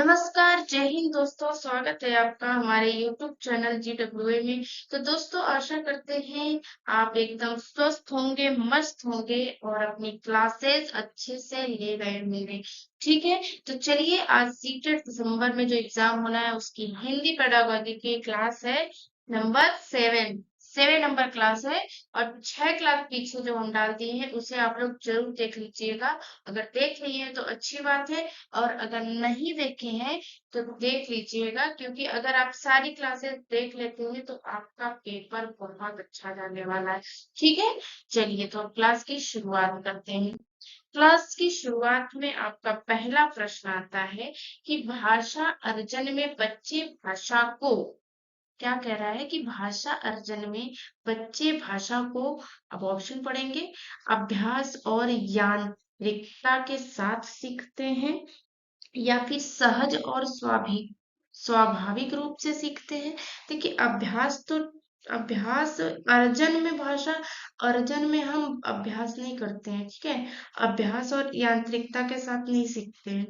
नमस्कार, जय हिंद दोस्तों। स्वागत है आपका हमारे YouTube चैनल GWA में। तो दोस्तों आशा करते हैं आप एकदम स्वस्थ होंगे, मस्त होंगे और अपनी क्लासेस अच्छे से ले रहे होंगे। ठीक है, तो चलिए आज सीटेट दिसंबर में जो एग्जाम होना है उसकी हिंदी पेडागोजी की क्लास है नंबर 7 नंबर क्लास है। और 6 क्लास पीछे जो हम डाल दिए हैं उसे आप लोग जरूर देख लीजिएगा। अगर देख लिए हैं तो अच्छी बात है, और अगर नहीं देखे हैं तो देख लीजिएगा, क्योंकि अगर आप सारी क्लासेस देख लेते हैं तो आपका पेपर बहुत अच्छा जाने वाला है। ठीक है, चलिए तो अब क्लास की शुरुआत करते हैं। क्लास की शुरुआत में आपका पहला प्रश्न आता है कि भाषा अर्जन में बच्चे भाषा को, क्या कह रहा है कि भाषा अर्जन में बच्चे भाषा को, अब ऑप्शन पढ़ेंगे, अभ्यास और यांत्रिकता के साथ सीखते हैं या फिर सहज और स्वाभाविक रूप से सीखते हैं। देखिए अभ्यास अर्जन में, भाषा अर्जन में हम अभ्यास नहीं करते हैं। ठीक है, अभ्यास और यांत्रिकता के साथ नहीं सीखते हैं,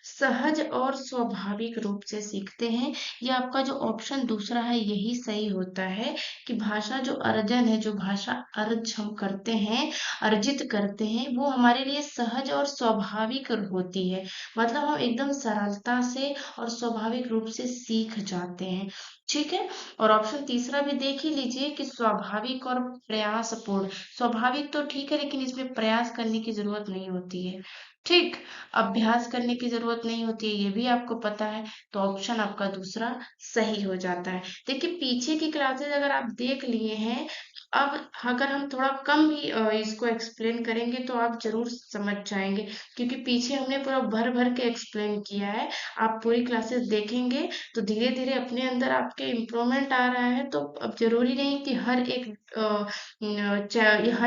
सहज और स्वाभाविक रूप से सीखते हैं। ये आपका जो ऑप्शन दूसरा है यही सही होता है कि भाषा जो अर्जन है, जो भाषा अर्ज हम करते हैं, अर्जित करते हैं, वो हमारे लिए सहज और स्वाभाविक होती है। मतलब हम एकदम सरलता से और स्वाभाविक रूप से सीख जाते हैं। ठीक है, और ऑप्शन तीसरा भी देख ही लीजिए कि स्वाभाविक और प्रयासपूर्ण। स्वाभाविक तो ठीक है, लेकिन इसमें प्रयास करने की जरूरत नहीं होती है। ठीक, अभ्यास करने की जरूरत नहीं होती है, ये भी आपको पता है। तो ऑप्शन आपका दूसरा सही हो जाता है। देखिए पीछे की क्लासेस अगर आप देख लिए हैं, अब अगर हम थोड़ा कम भी इसको एक्सप्लेन करेंगे तो आप जरूर समझ जाएंगे, क्योंकि पीछे हमने पूरा भर भर के एक्सप्लेन किया है। आप पूरी क्लासेस देखेंगे तो धीरे धीरे अपने अंदर आपके इम्प्रूवमेंट आ रहा है। तो अब जरूरी नहीं कि हर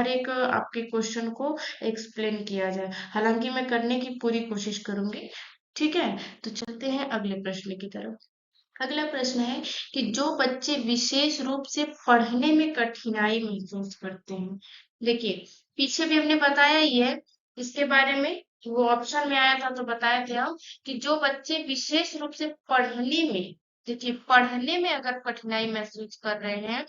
एक आपके क्वेश्चन को एक्सप्लेन किया जाए, हालांकि मैं करने की पूरी कोशिश करूंगी। ठीक है, तो चलते हैं अगले प्रश्न की तरफ। अगला प्रश्न है कि जो बच्चे विशेष रूप से पढ़ने में कठिनाई महसूस करते हैं। देखिए पीछे भी हमने बताया ही है इसके बारे में, वो ऑप्शन में आया था तो बताए थे हम कि जो बच्चे विशेष रूप से पढ़ने में, देखिए पढ़ने में अगर कठिनाई महसूस कर रहे हैं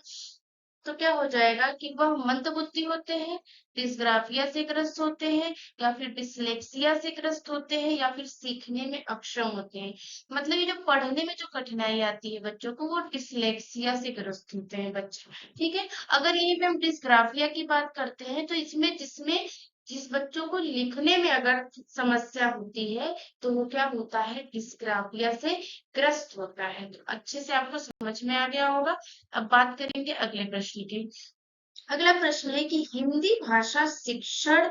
तो क्या हो जाएगा कि वह मंदबुद्धि होते हैं, डिस्ग्राफिया से ग्रस्त होते हैं, या फिर डिसलेक्सिया से ग्रस्त होते हैं, या फिर सीखने में अक्षम होते हैं। मतलब ये जो पढ़ने में जो कठिनाई आती है बच्चों को, वो डिसलेक्सिया से ग्रस्त होते हैं बच्चे। ठीक है, अगर यहीं पे हम डिस्ग्राफिया की बात करते हैं तो इसमें जिसमें जिस बच्चों को लिखने में अगर समस्या होती है तो वो क्या होता है, डिस्ग्राफिया से ग्रस्त होता है। तो अच्छे से आपको समझ में आ गया होगा। अब बात करेंगे अगले प्रश्न की। अगला प्रश्न है कि हिंदी भाषा शिक्षण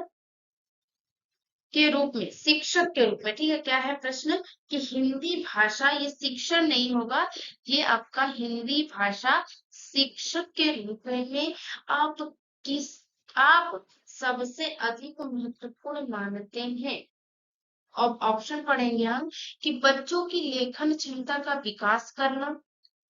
के रूप में, शिक्षक के रूप में, ठीक है, क्या है प्रश्न कि हिंदी भाषा, ये शिक्षण नहीं होगा, ये आपका हिंदी भाषा शिक्षक के रूप में आप किस, आप सबसे अधिक महत्वपूर्ण मानते हैं। अब ऑप्शन पढ़ेंगे हम कि बच्चों की लेखन क्षमता का विकास करना।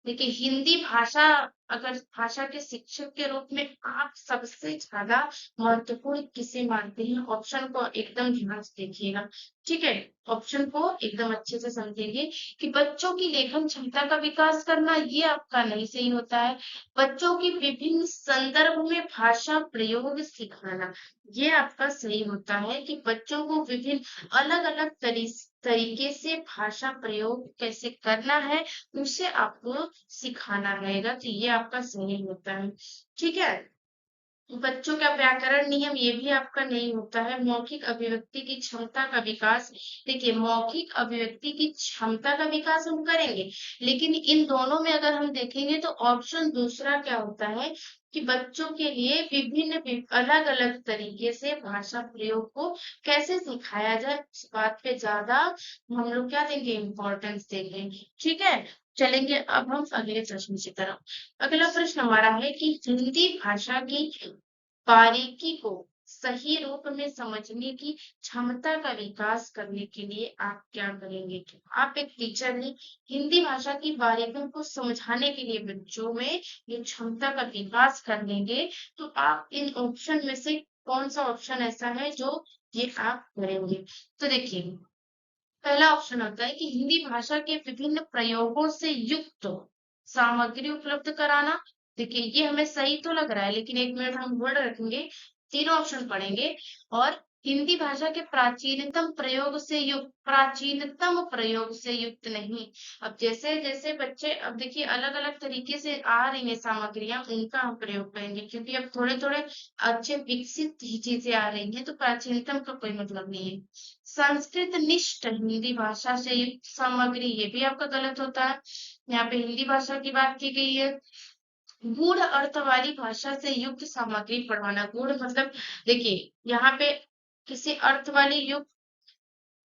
देखिए हिंदी भाषा, अगर भाषा के शिक्षक के रूप में आप सबसे ज्यादा महत्वपूर्ण किसे मानते हैं, ऑप्शन को एकदम ध्यान से देखिएगा। ठीक है, ऑप्शन को एकदम अच्छे से समझेंगे कि बच्चों की लेखन क्षमता का विकास करना, ये आपका नहीं सही होता है। बच्चों की विभिन्न संदर्भ में भाषा प्रयोग सिखाना, ये आपका सही होता है कि बच्चों को विभिन्न अलग अलग तरीके से भाषा प्रयोग कैसे करना है उसे आपको सिखाना रहेगा। तो ये आपका सही होता है। ठीक है, बच्चों का व्याकरण नियम, ये भी आपका नहीं होता है। मौखिक अभिव्यक्ति की क्षमता का विकास, देखिए मौखिक अभिव्यक्ति की क्षमता का विकास हम करेंगे, लेकिन इन दोनों में अगर हम देखेंगे तो ऑप्शन दूसरा क्या होता है कि बच्चों के लिए विभिन्न अलग अलग तरीके से भाषा प्रयोग को कैसे सिखाया जाए, इस बात पे ज्यादा हम लोग क्या देंगे, इम्पोर्टेंस देंगे। ठीक है, चलेंगे अब हम अगले प्रश्न की तरफ। अगला प्रश्न हमारा है कि हिंदी भाषा की बारीकी को सही रूप में समझने की क्षमता का विकास करने के लिए आप क्या करेंगे। तो आप एक टीचर हैं, हिंदी भाषा की बारीकियों को समझाने के लिए बच्चों में ये क्षमता का विकास कर लेंगे, तो आप इन ऑप्शन में से कौन सा ऑप्शन ऐसा है जो ये आप करेंगे। तो देखिए पहला ऑप्शन होता है कि हिंदी भाषा के विभिन्न प्रयोगों से युक्त सामग्री उपलब्ध कराना। देखिए ये हमें सही तो लग रहा है, लेकिन एक मिनट हम होल्ड रखेंगे, तीनों ऑप्शन पढ़ेंगे। और हिंदी भाषा के प्राचीनतम प्रयोग से युक्त नहीं। अब जैसे जैसे बच्चे, अब देखिए अलग अलग तरीके से आ रही है सामग्रियां, उनका हम प्रयोग करेंगे, क्योंकि अब थोड़े थोड़े अच्छे विकसित ही चीजें आ रही हैं, तो प्राचीनतम का कोई मतलब नहीं है। संस्कृत निष्ठ हिंदी भाषा से युक्त सामग्री, ये भी आपका गलत होता है। यहाँ पे हिंदी भाषा की बात की गई है। गूढ़ अर्थ वाली भाषा से युक्त सामग्री पढ़वाना, गूढ़ मतलब देखिए यहाँ पे किसी अर्थ वाली युक्त,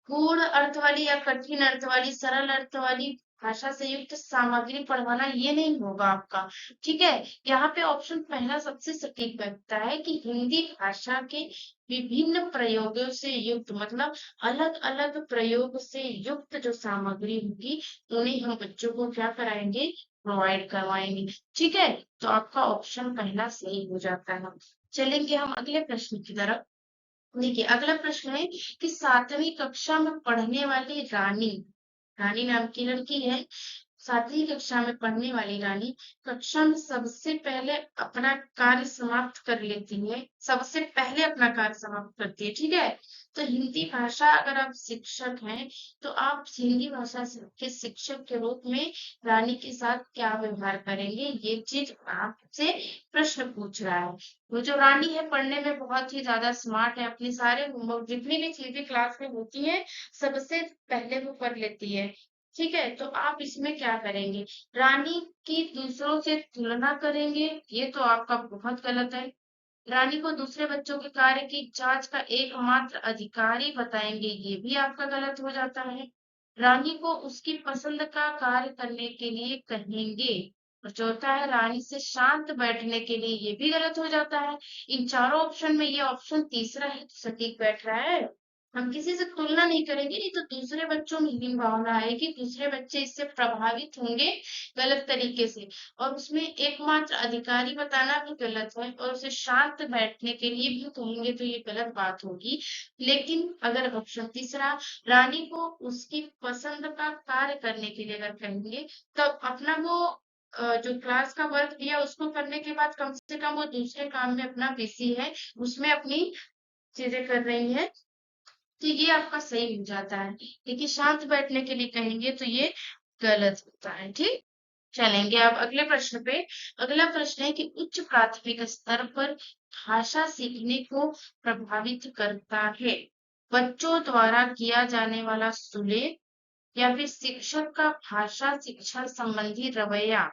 गूढ़ अर्थ वाली या कठिन अर्थ वाली, सरल अर्थ वाली भाषा से युक्त सामग्री पढ़वाना, ये नहीं होगा आपका। ठीक है, यहाँ पे ऑप्शन पहला सबसे सटीक लगता है कि हिंदी भाषा के विभिन्न प्रयोगों से युक्त, मतलब अलग अलग प्रयोग से युक्त जो सामग्री होगी, उन्हें हम बच्चों को क्या कराएंगे, प्रोवाइड करवाएंगे। ठीक है, तो आपका ऑप्शन पहला सही हो जाता है। चलेंगे हम अगले प्रश्न की तरफ। देखिए अगला प्रश्न है कि 7वीं कक्षा में पढ़ने वाली रानी, रानी नाम की लड़की है, 7वीं कक्षा में पढ़ने वाली रानी कक्षा में सबसे पहले अपना कार्य समाप्त कर लेती है, सबसे पहले अपना कार्य समाप्त करती है। ठीक है, तो हिंदी भाषा, अगर आप शिक्षक हैं तो आप हिंदी भाषा के शिक्षक के रूप में रानी के साथ क्या व्यवहार करेंगे, ये चीज आपसे प्रश्न पूछ रहा है। वो जो रानी है पढ़ने में बहुत ही ज्यादा स्मार्ट है, अपने सारे होमवर्क जितनी भी चीजें क्लास में होती है सबसे पहले वो कर लेती है। ठीक है, तो आप इसमें क्या करेंगे, रानी की दूसरों से तुलना करेंगे, ये तो आपका बहुत गलत है। रानी को दूसरे बच्चों के कार्य की जांच का एकमात्र अधिकारी बताएंगे, ये भी आपका गलत हो जाता है। रानी को उसकी पसंद का कार्य करने के लिए कहेंगे। और चौथा है रानी से शांत बैठने के लिए, ये भी गलत हो जाता है। इन चारों ऑप्शन में ये ऑप्शन तीसरा ही सटीक बैठ रहा है। हम किसी से तुलना नहीं करेंगे, नहीं तो दूसरे बच्चों में हीन भावना आएगी, दूसरे बच्चे इससे प्रभावित होंगे गलत तरीके से। और उसमें एकमात्र अधिकारी बताना भी गलत है, और उसे शांत बैठने के लिए भी कहेंगे तो ये गलत बात होगी। लेकिन अगर ऑप्शन तीसरा, रानी को उसकी पसंद का कार्य करने के लिए अगर कहेंगे, तब अपना वो जो क्लास का वर्क दिया उसको करने के बाद कम से कम वो दूसरे काम में अपना बिजी है, उसमें अपनी चीजें कर रही है, तो ये आपका सही हो जाता है। लेकिन शांत बैठने के लिए कहेंगे तो ये गलत होता है। ठीक, चलेंगे अब अगले प्रश्न पे। अगला प्रश्न है कि उच्च प्राथमिक स्तर पर भाषा सीखने को प्रभावित करता है बच्चों द्वारा किया जाने वाला सुलेख, या फिर शिक्षक का भाषा शिक्षण संबंधी रवैया,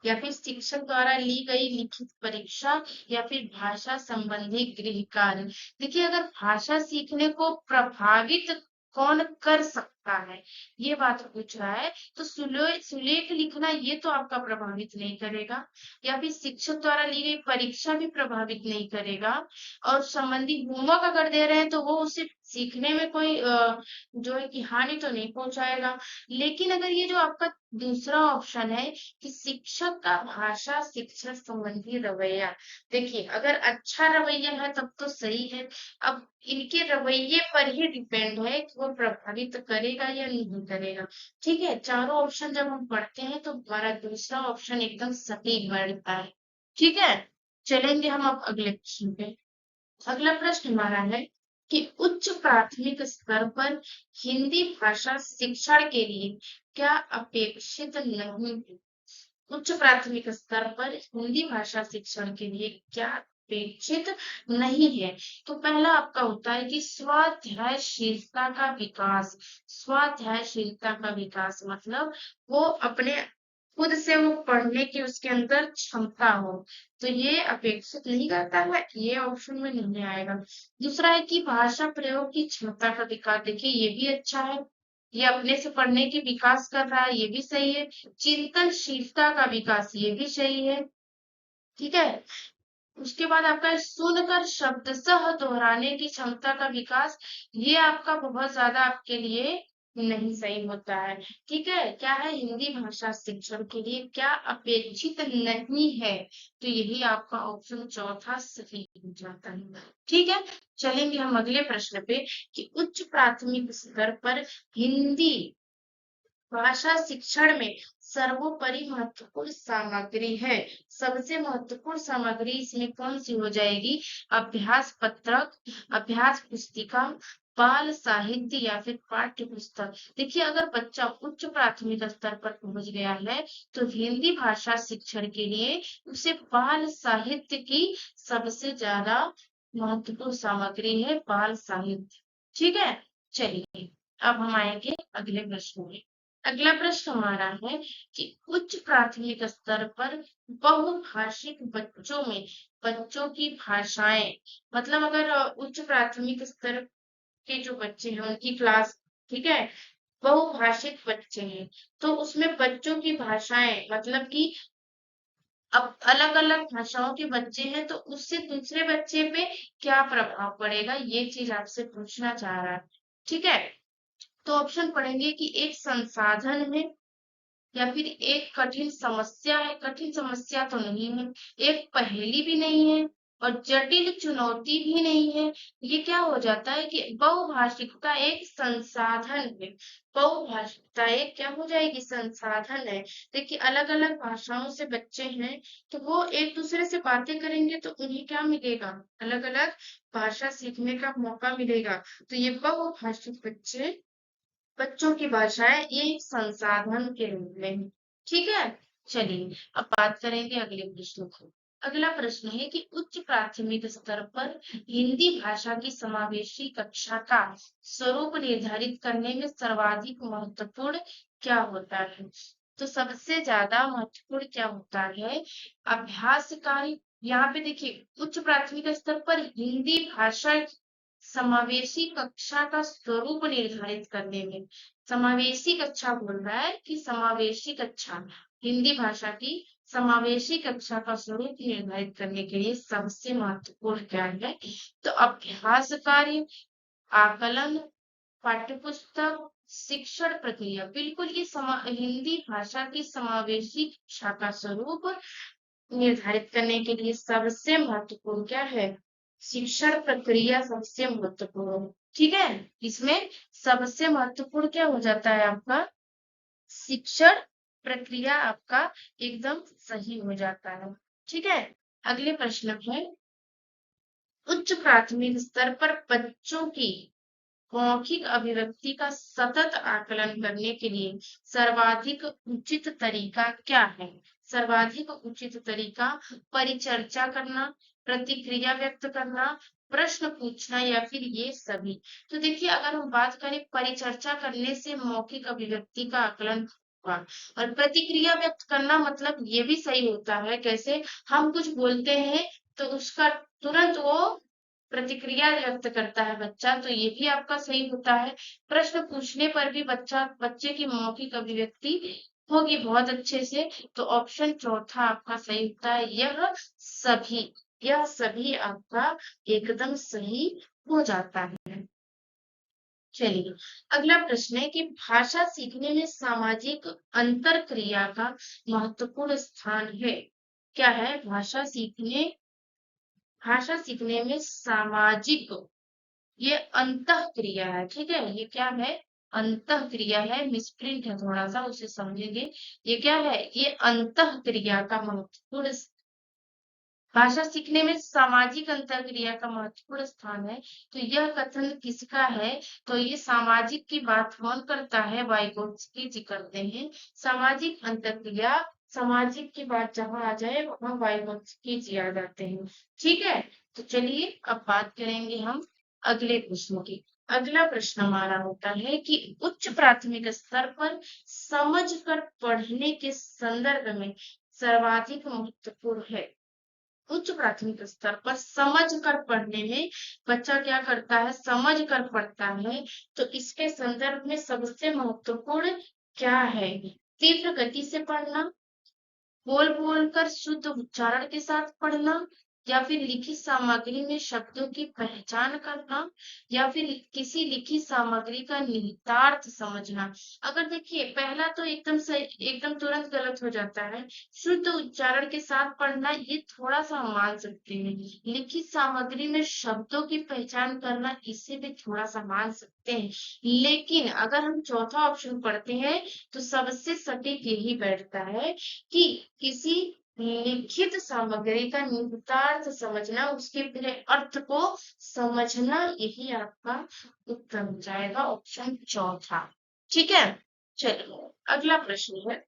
या फिर शिक्षक द्वारा ली गई लिखित परीक्षा, या फिर भाषा संबंधी गृह कार्य। देखिए अगर भाषा सीखने को प्रभावित कौन कर सकता है, ये बात पूछ रहा है, तो सुलेख लिखना ये तो आपका प्रभावित नहीं करेगा, या फिर शिक्षक द्वारा ली गई परीक्षा भी प्रभावित नहीं करेगा, और संबंधी होमवर्क अगर दे रहे हैं तो वो उसे सीखने में कोई जो है कि हानि तो नहीं पहुंचाएगा। लेकिन अगर ये जो आपका दूसरा ऑप्शन है कि शिक्षक का भाषा शिक्षण संबंधी रवैया, देखिए अगर अच्छा रवैया है तब तो सही है। अब इनके रवैये पर ही डिपेंड है कि वो प्रभावित करेगा या नहीं करेगा। ठीक है, चारों ऑप्शन जब हम पढ़ते हैं तो हमारा दूसरा ऑप्शन एकदम सटीक बैठता है। ठीक है, चलेंगे हम अब अगले प्रश्न पे। अगला प्रश्न हमारा है कि उच्च प्राथमिक स्तर पर हिंदी भाषा शिक्षण के लिए क्या अपेक्षित नहीं है। उच्च प्राथमिक स्तर पर हिंदी भाषा शिक्षण के लिए क्या अपेक्षित नहीं है, तो पहला आपका होता है कि स्वाध्यायशीलता का विकास। स्वाध्यायशीलता का विकास मतलब वो अपने खुद से वो पढ़ने की उसके अंदर क्षमता हो, तो ये अपेक्षित नहीं करता है, ये ऑप्शन में नहीं आएगा। दूसरा है कि भाषा प्रयोग की क्षमता का विकास, देखिए ये भी अच्छा है, ये अपने से पढ़ने की विकास कर रहा है, ये भी सही है। चिंतनशीलता का विकास, ये भी सही है। ठीक है, उसके बाद आपका है सुनकर शब्दशः दोहराने की क्षमता का विकास, ये आपका बहुत ज्यादा आपके लिए नहीं सही होता है। ठीक है, क्या है, हिंदी भाषा शिक्षण के लिए क्या अपेक्षित नहीं है? तो यही आपका ऑप्शन चौथा सही हो जाता है। ठीक है, चलेंगे हम अगले प्रश्न पे कि उच्च प्राथमिक स्तर पर हिंदी भाषा शिक्षण में सर्वोपरि महत्वपूर्ण सामग्री है। सबसे महत्वपूर्ण सामग्री इसमें कौन सी हो जाएगी? अभ्यास पत्रक, अभ्यास पुस्तिका, बाल साहित्य या फिर पाठ्य पुस्तक। देखिए, अगर बच्चा उच्च प्राथमिक स्तर पर पहुंच गया है तो हिंदी भाषा शिक्षण के लिए उसे बाल साहित्य की सबसे ज्यादा महत्वपूर्ण सामग्री है, बाल साहित्य। ठीक है, चलिए अब हम आएंगे अगले प्रश्न में। अगला प्रश्न हमारा है कि उच्च प्राथमिक स्तर पर बहुभाषिक बच्चों में बच्चों की भाषाएं, मतलब अगर उच्च प्राथमिक स्तर के जो बच्चे हैं उनकी क्लास, ठीक है, बहुभाषिक बच्चे हैं, तो उसमें बच्चों की भाषाएं मतलब कि अब अलग अलग भाषाओं के बच्चे हैं तो उससे दूसरे बच्चे पे क्या प्रभाव पड़ेगा, ये चीज आपसे पूछना चाह रहा है। ठीक है, तो ऑप्शन पढ़ेंगे कि एक संसाधन है या फिर एक कठिन समस्या है, कठिन समस्या तो नहीं है, एक पहेली भी नहीं है और जटिल चुनौती भी नहीं है। ये क्या हो जाता है कि बहुभाषिकता एक संसाधन है। बहुभाषिकता एक क्या हो जाएगी? संसाधन है। देखिए, अलग अलग भाषाओं से बच्चे हैं तो वो एक दूसरे से बातें करेंगे तो उन्हें क्या मिलेगा? अलग अलग भाषा सीखने का मौका मिलेगा। तो ये बहुभाषिक बच्चे, बच्चों की भाषाएं ये एक संसाधन के रूप में है। ठीक है, चलिए अब बात करेंगे अगले प्रश्न को। अगला प्रश्न है कि उच्च प्राथमिक स्तर पर हिंदी भाषा की समावेशी कक्षा का स्वरूप निर्धारित करने में सर्वाधिक महत्वपूर्ण क्या होता है? तो सबसे ज्यादा महत्वपूर्ण क्या होता है? अभ्यास कार्य। यहाँ पे देखिए, उच्च प्राथमिक स्तर पर हिंदी भाषा समावेशी कक्षा का स्वरूप निर्धारित करने में, समावेशी कक्षा बोल रहा है कि समावेशी कक्षा, हिंदी भाषा की समावेशी कक्षा का स्वरूप निर्धारित करने के लिए सबसे महत्वपूर्ण क्या है? तो अभ्यास कार्य, आकलन, पाठ्यपुस्तक, शिक्षण प्रक्रिया। बिल्कुल ये हिंदी भाषा की समावेशी कक्षा का स्वरूप निर्धारित करने के लिए सबसे महत्वपूर्ण क्या है? शिक्षण प्रक्रिया सबसे महत्वपूर्ण। ठीक है, इसमें सबसे महत्वपूर्ण क्या हो जाता है आपका? शिक्षण प्रक्रिया आपका एकदम सही हो जाता है। ठीक है, अगले प्रश्न है उच्च प्राथमिक स्तर पर बच्चों की मौखिक अभिव्यक्ति का सतत आकलन करने के लिए सर्वाधिक उचित तरीका क्या है? सर्वाधिक उचित तरीका परिचर्चा करना, प्रतिक्रिया व्यक्त करना, प्रश्न पूछना या फिर ये सभी। तो देखिए, अगर हम बात करें परिचर्चा करने से मौखिक अभिव्यक्ति का आकलन होगा और प्रतिक्रिया व्यक्त करना मतलब ये भी सही होता है। कैसे? हम कुछ बोलते हैं तो उसका तुरंत वो प्रतिक्रिया व्यक्त करता है बच्चा, तो ये भी आपका सही होता है। प्रश्न पूछने पर भी बच्चे की मौखिक अभिव्यक्ति होगी बहुत अच्छे से, तो ऑप्शन चौथा आपका सही होता है। सभी यह सभी आपका एकदम सही हो जाता है। चलिए, अगला प्रश्न है कि भाषा सीखने में सामाजिक अंतर क्रिया का महत्वपूर्ण स्थान है। क्या है? भाषा सीखने में सामाजिक, ये अंतः क्रिया है। ठीक है, ये क्या है? अंतः क्रिया है, मिसप्रिंट है थोड़ा सा, उसे समझेंगे। ये क्या है? ये अंतः क्रिया का महत्वपूर्ण, भाषा सीखने में सामाजिक अंतर क्रिया का महत्वपूर्ण स्थान है। तो यह कथन किसका है? तो ये सामाजिक की बात कौन करता है? वाइगोत्स्की जी करते हैं। सामाजिक अंतर क्रिया, सामाजिक की बात जहां आ जाए वहां वाइगोत्स्की जी आ जाते हैं। ठीक है, तो चलिए अब बात करेंगे हम अगले प्रश्न की। अगला प्रश्न हमारा होता है कि उच्च प्राथमिक स्तर पर समझ कर पढ़ने के संदर्भ में सर्वाधिक महत्वपूर्ण है। उच्च प्राथमिक स्तर पर समझ कर पढ़ने में बच्चा क्या करता है? समझ कर पढ़ता है। तो इसके संदर्भ में सबसे महत्वपूर्ण क्या है? तीव्र गति से पढ़ना, बोल बोल कर शुद्ध उच्चारण के साथ पढ़ना, या फिर लिखित सामग्री में शब्दों की पहचान करना, या फिर किसी लिखित सामग्री का निहितार्थ समझना। अगर देखिए पहला तो एकदम सही, एकदम तुरंत गलत हो जाता है। शुद्ध उच्चारण के साथ पढ़ना ये थोड़ा सा हम मान सकते हैं। लिखित सामग्री में शब्दों की पहचान करना इसे भी थोड़ा सा मान सकते हैं। लेकिन अगर हम चौथा ऑप्शन पढ़ते हैं तो सबसे सटीक यही बैठता है कि किसी लिखित सामग्री का निहितार्थ समझना, उसके पूरे अर्थ को समझना, यही आपका उत्तर हो जाएगा, ऑप्शन चौथा। ठीक है, चलिए अगला प्रश्न है।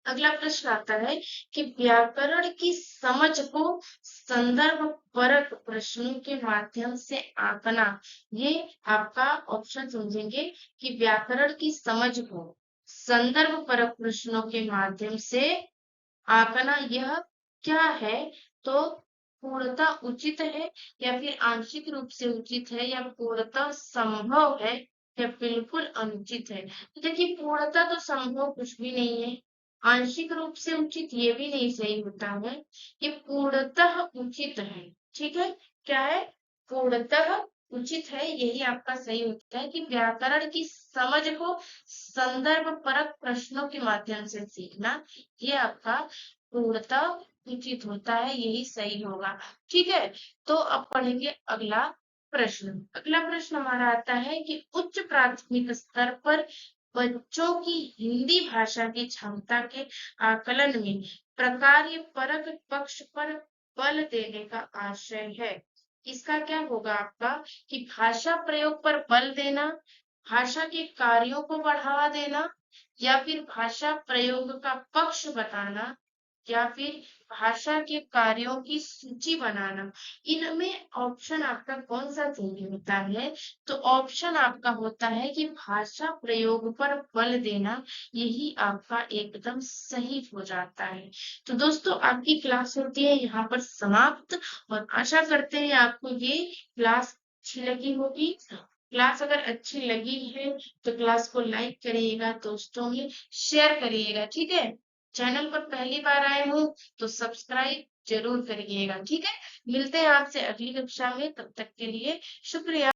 अगला प्रश्न आता है कि व्याकरण की समझ को संदर्भ परक प्रश्नों के माध्यम से आंकना। ये आपका ऑप्शन समझेंगे कि व्याकरण की समझ को संदर्भ परक प्रश्नों के माध्यम से आंकना यह क्या है? तो पूर्णतः उचित है, या फिर आंशिक रूप से उचित है, या पूर्णतः संभव है, या बिल्कुल अनुचित है। तो देखिए पूर्णतः तो संभव कुछ भी नहीं है, आंशिक रूप से उचित ये भी नहीं सही होता है, ये पूर्णतः उचित है। ठीक है, क्या है? पूर्णतः उचित है, यही आपका सही होता है कि व्याकरण की समझ को संदर्भ परक प्रश्नों के माध्यम से सीखना, ये आपका पूर्णतः उचित होता है, यही सही होगा। ठीक है, तो अब पढ़ेंगे अगला प्रश्न। अगला प्रश्न हमारा आता है कि उच्च प्राथमिक स्तर पर बच्चों की हिंदी भाषा की क्षमता के आकलन में प्रकार्य परक पक्ष पर बल देने का आशय है। इसका क्या होगा आपका कि भाषा प्रयोग पर बल देना, भाषा के कार्यों को बढ़ावा देना, या फिर भाषा प्रयोग का पक्ष बताना, या फिर भाषा के कार्यों की सूची बनाना। इनमें ऑप्शन आपका कौन सा सही होता है? तो ऑप्शन आपका होता है कि भाषा प्रयोग पर बल देना, यही आपका एकदम सही हो जाता है। तो दोस्तों आपकी क्लास होती है यहाँ पर समाप्त, और आशा करते हैं आपको ये क्लास अच्छी लगी होगी। क्लास अगर अच्छी लगी है तो क्लास को लाइक करिएगा, दोस्तों में शेयर करिएगा। ठीक है, चैनल पर पहली बार आए हो तो सब्सक्राइब जरूर करिएगा। ठीक है, मिलते हैं आपसे अगली कक्षा में, तब तक के लिए शुक्रिया।